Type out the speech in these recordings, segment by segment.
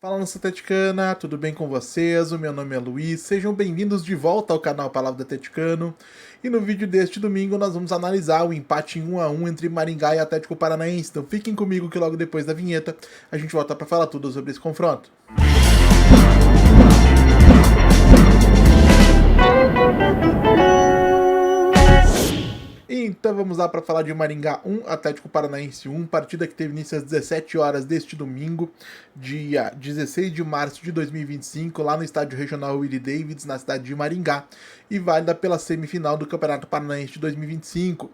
Fala, nossa Atleticana, tudo bem com vocês? O meu nome é Luiz, sejam bem-vindos de volta ao canal Palavra do Atleticano. E no vídeo deste domingo nós vamos analisar o empate em 1-1 entre Maringá e Atlético Paranaense. Então fiquem comigo que logo depois da vinheta a gente volta para falar tudo sobre esse confronto. Então vamos lá para falar de Maringá 1, Atlético Paranaense 1, partida que teve início às 17 horas deste domingo, dia 16 de março de 2025, lá no estádio regional Willie Davids, na cidade de Maringá, e válida pela semifinal do Campeonato Paranaense de 2025.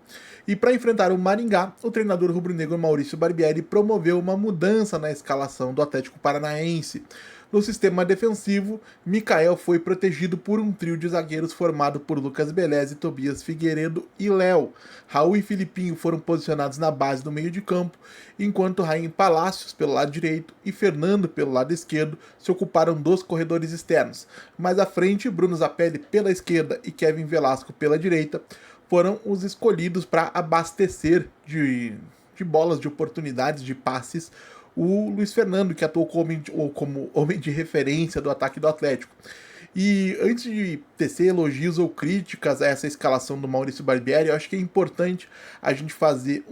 E para enfrentar o Maringá, o treinador rubro-negro Maurício Barbieri promoveu uma mudança na escalação do Atlético Paranaense. No sistema defensivo, Mikael foi protegido por um trio de zagueiros formado por Lucas Beleze, Tobias Figueiredo e Léo. Raul e Filipinho foram posicionados na base do meio de campo, enquanto Raim Palácios pelo lado direito e Fernando pelo lado esquerdo se ocuparam dos corredores externos. Mais à frente, Bruno Zapelli pela esquerda e Kevin Velasco pela direita foram os escolhidos para abastecer de bolas, de oportunidades, de passes o Luiz Fernando, que atuou como homem de referência do ataque do Atlético. E antes de tecer elogios ou críticas a essa escalação do Maurício Barbieri, eu acho que é importante a gente fazer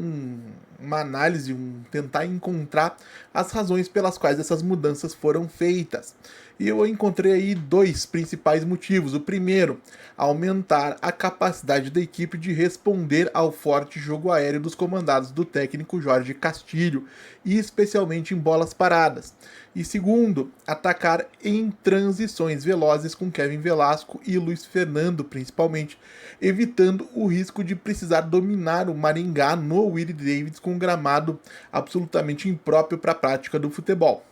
uma análise, tentar encontrar as razões pelas quais essas mudanças foram feitas. E eu encontrei aí dois principais motivos. O primeiro, aumentar a capacidade da equipe de responder ao forte jogo aéreo dos comandados do técnico Jorge Castilho, e especialmente em bolas paradas. E segundo, atacar em transições velozes com Kevin Velasco e Luiz Fernando, principalmente, evitando o risco de precisar dominar o Maringá no Willie Davids com um gramado absolutamente impróprio para a prática do futebol.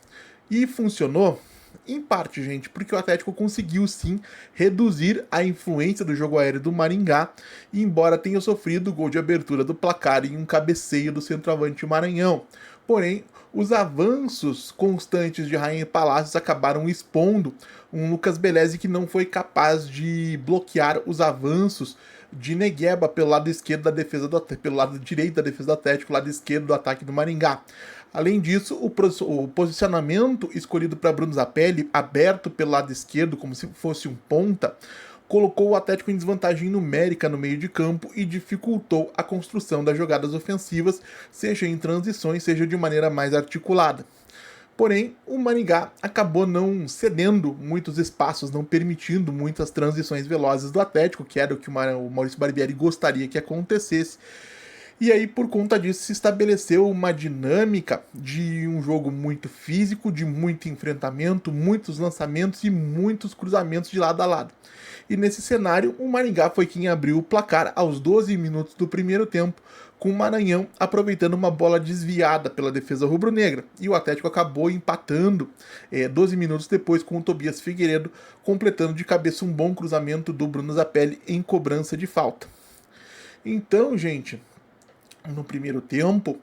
E funcionou? Em parte, gente, porque o Atlético conseguiu sim reduzir a influência do jogo aéreo do Maringá, e embora tenha sofrido o gol de abertura do placar em um cabeceio do centroavante Maranhão. Porém, os avanços constantes de Rainha Palácios acabaram expondo um Lucas Beleze que não foi capaz de bloquear os avanços de Negueba pelo lado esquerdo da defesa pelo lado direito da defesa do Atlético, lado esquerdo do ataque do Maringá. Além disso, o posicionamento escolhido para Bruno Zapelli, aberto pelo lado esquerdo, como se fosse um ponta, colocou o Atlético em desvantagem numérica no meio de campo e dificultou a construção das jogadas ofensivas, seja em transições, seja de maneira mais articulada. Porém, o Maringá acabou não cedendo muitos espaços, não permitindo muitas transições velozes do Atlético, que era o que o Maurício Barbieri gostaria que acontecesse. E aí, por conta disso, se estabeleceu uma dinâmica de um jogo muito físico, de muito enfrentamento, muitos lançamentos e muitos cruzamentos de lado a lado. E nesse cenário, o Maringá foi quem abriu o placar aos 12 minutos do primeiro tempo, com o Maranhão aproveitando uma bola desviada pela defesa rubro-negra. E o Atlético acabou empatando 12 minutos depois com o Tobias Figueiredo, completando de cabeça um bom cruzamento do Bruno Zapelli em cobrança de falta. Então, gente, no primeiro tempo,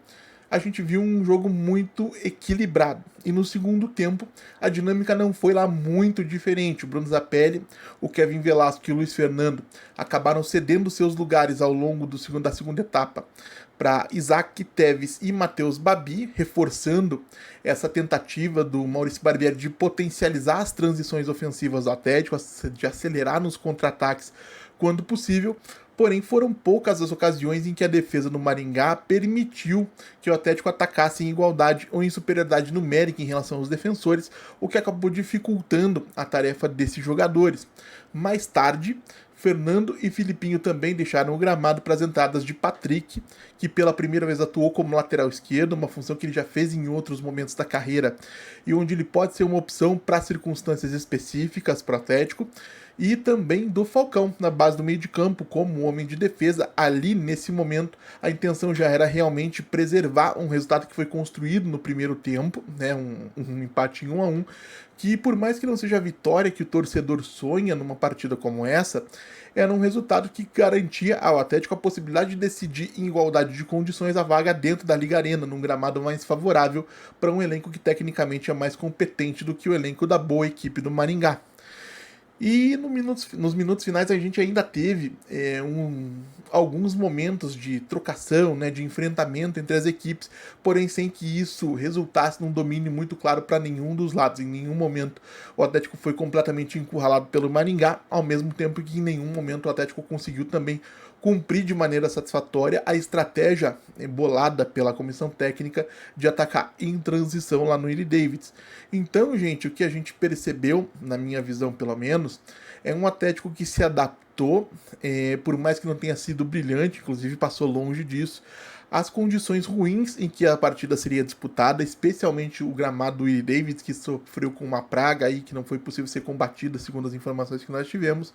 a gente viu um jogo muito equilibrado. E no segundo tempo, a dinâmica não foi lá muito diferente. O Bruno Zapelli, o Kevin Velasco e o Luiz Fernando acabaram cedendo seus lugares ao longo da segunda etapa para Isaac Teves e Matheus Babi, reforçando essa tentativa do Maurício Barbieri de potencializar as transições ofensivas do Atlético, de acelerar nos contra-ataques quando possível. Porém, foram poucas as ocasiões em que a defesa do Maringá permitiu que o Atlético atacasse em igualdade ou em superioridade numérica em relação aos defensores, o que acabou dificultando a tarefa desses jogadores. Mais tarde, Fernando e Filipinho também deixaram o gramado para as entradas de Patrick, que pela primeira vez atuou como lateral esquerdo, uma função que ele já fez em outros momentos da carreira e onde ele pode ser uma opção para circunstâncias específicas para o Atlético. E também do Falcão, na base do meio de campo, como homem de defesa. Ali, nesse momento, a intenção já era realmente preservar um resultado que foi construído no primeiro tempo, né, um empate em 1-1, que por mais que não seja a vitória que o torcedor sonha numa partida como essa, era um resultado que garantia ao Atlético a possibilidade de decidir em igualdade de condições a vaga dentro da Liga Arena, num gramado mais favorável para um elenco que tecnicamente é mais competente do que o elenco da boa equipe do Maringá. E nos minutos finais a gente ainda teve alguns momentos de trocação, né, de enfrentamento entre as equipes, porém sem que isso resultasse num domínio muito claro para nenhum dos lados. Em nenhum momento o Atlético foi completamente encurralado pelo Maringá, ao mesmo tempo que em nenhum momento o Atlético conseguiu também cumprir de maneira satisfatória a estratégia bolada pela comissão técnica de atacar em transição lá no Willie Davids. Então, gente, o que a gente percebeu, na minha visão pelo menos, é um Atlético que se adaptou, por mais que não tenha sido brilhante, inclusive passou longe disso, as condições ruins em que a partida seria disputada, especialmente o gramado do Willie Davids, que sofreu com uma praga aí que não foi possível ser combatida, segundo as informações que nós tivemos,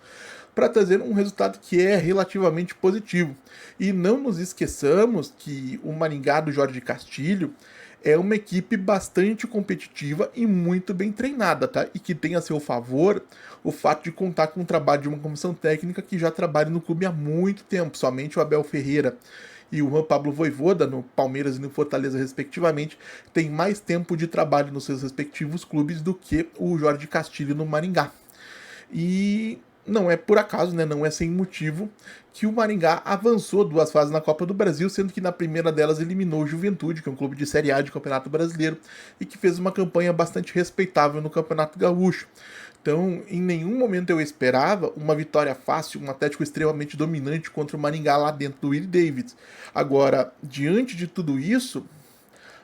para trazer um resultado que é relativamente positivo. E não nos esqueçamos que o Maringá do Jorge Castilho é uma equipe bastante competitiva e muito bem treinada, tá? E que tem a seu favor o fato de contar com o trabalho de uma comissão técnica que já trabalha no clube há muito tempo. Somente o Abel Ferreira e o Juan Pablo Vojvoda, no Palmeiras e no Fortaleza, respectivamente, têm mais tempo de trabalho nos seus respectivos clubes do que o Jorge Castilho no Maringá. E não é por acaso, né, não é sem motivo, que o Maringá avançou 2 fases na Copa do Brasil, sendo que na primeira delas eliminou o Juventude, que é um clube de Série A de Campeonato Brasileiro, e que fez uma campanha bastante respeitável no Campeonato Gaúcho. Então, em nenhum momento eu esperava uma vitória fácil, um Atlético extremamente dominante contra o Maringá lá dentro do Willie Davids. Agora, diante de tudo isso,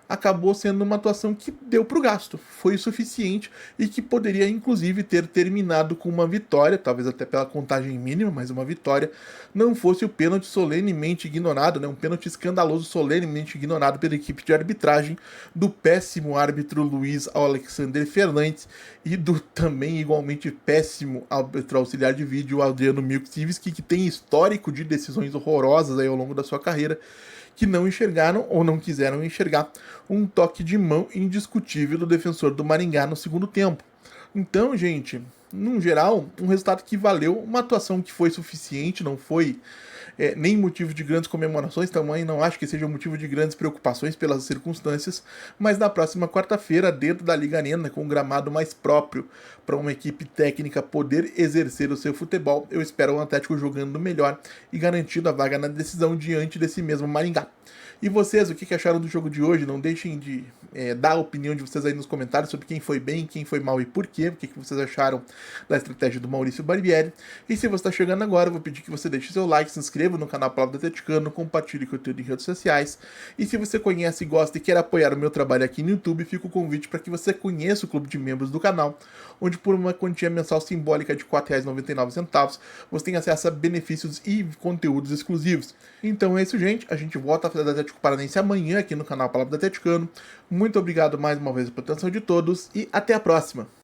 acabou sendo uma atuação que deu para o gasto, foi o suficiente e que poderia inclusive ter terminado com uma vitória, talvez até pela contagem mínima, mas uma vitória, não fosse o pênalti solenemente ignorado, né, um pênalti escandaloso solenemente ignorado pela equipe de arbitragem do péssimo árbitro Luiz Alexander Fernandes e do também igualmente péssimo árbitro auxiliar de vídeo Adriano Milkowski, que tem histórico de decisões horrorosas aí ao longo da sua carreira, que não enxergaram ou não quiseram enxergar um toque de mão indiscutível do defensor do Maringá no segundo tempo. Então, gente, num geral, um resultado que valeu, uma atuação que foi suficiente, não foi nem motivo de grandes comemorações, também não acho que seja motivo de grandes preocupações pelas circunstâncias, mas na próxima quarta-feira, dentro da Liga Arena, com um gramado mais próprio para uma equipe técnica poder exercer o seu futebol, eu espero o Atlético jogando melhor e garantindo a vaga na decisão diante desse mesmo Maringá. E vocês, o que acharam do jogo de hoje? Não deixem de dar a opinião de vocês aí nos comentários sobre quem foi bem, quem foi mal e por quê. O que vocês acharam da estratégia do Maurício Barbieri. E se você está chegando agora, eu vou pedir que você deixe seu like, se inscreva no canal Palavra do Atleticano, compartilhe conteúdo em redes sociais. E se você conhece, gosta e quer apoiar o meu trabalho aqui no YouTube, fica o convite para que você conheça o clube de membros do canal, onde por uma quantia mensal simbólica de R$ 4,99 você tem acesso a benefícios e conteúdos exclusivos. Então é isso, gente. A gente volta a fazer da Atlético Paranaense amanhã aqui no canal Palavra do Atleticano. Muito obrigado mais uma vez pela atenção de todos e até a próxima.